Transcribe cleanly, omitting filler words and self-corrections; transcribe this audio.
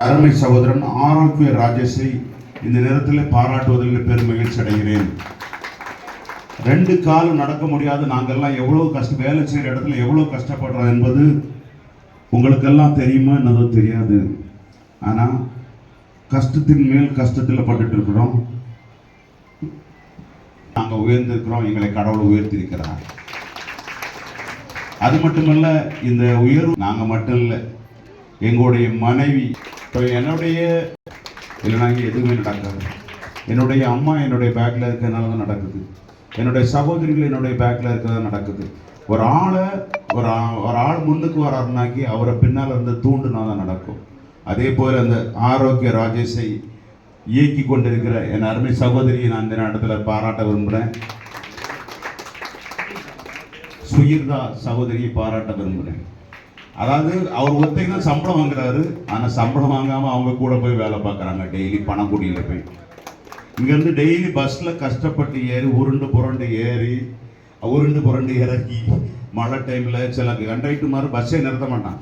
அருமை சகோதரன் ஆரோக்கிய ராஜேஷை இந்த நேரத்தில் பாராட்டுவதில் பெரும் மகிழ்ச்சி அடைகிறேன். 2 காலம் நடக்க முடியாது. நாங்கள்லாம் எவ்வளவு வேலை செய்கிற இடத்துல எவ்வளோ கஷ்டப்படுறோம் என்பது உங்களுக்கெல்லாம் தெரியுமா என்னதோ தெரியாது. ஆனால் கஷ்டத்தின் மேல் கஷ்டத்தில் பட்டுட்டு இருக்கிறோம். நாங்கள் உயர்ந்திருக்கிறோம், எங்களை கடவுள் உயர்த்திருக்கிறார். அது மட்டுமல்ல, இந்த உயர்வு நாங்கள் மட்டும் இல்லை, எங்களுடைய மனைவி, என்னுடைய இல்லைனா எதுவுமே நடக்காது. என்னுடைய அம்மா என்னுடைய பேக்கில் இருக்கிறதுனால தான் நடக்குது. என்னுடைய சகோதரிகள் என்னுடைய பேக்கில் இருக்கிறதா நடக்குது. ஒரு ஆள் முன்னுக்கு வராருனாக்கி அவரை பின்னால் இருந்து தூண்டுனா தான் நடக்கும். அதே போல் அந்த ஆரோக்கிய ராஜேஷை இயக்கி கொண்டிருக்கிற என் அருமை சகோதரியை நான் இந்த இடத்துல பாராட்ட விரும்புகிறேன். சுயிர்தா சகோதரியை பாராட்ட விரும்புகிறேன். அதாவது அவர் ஒருத்தங்க தான் சம்பளம் வாங்குறாரு, ஆனால் சம்பளம் வாங்காமல் அவங்க கூட போய் வேலை பார்க்குறாங்க. டெய்லி பணக்குடியில் போய் இங்கேருந்து டெய்லி பஸ்ஸில் கஷ்டப்பட்டு ஏறி உருண்டு புரண்டு இறக்கி மழை டைமில் சில கண்டக்டர் மாதிரி பஸ்ஸே நிறுத்த மாட்டான்.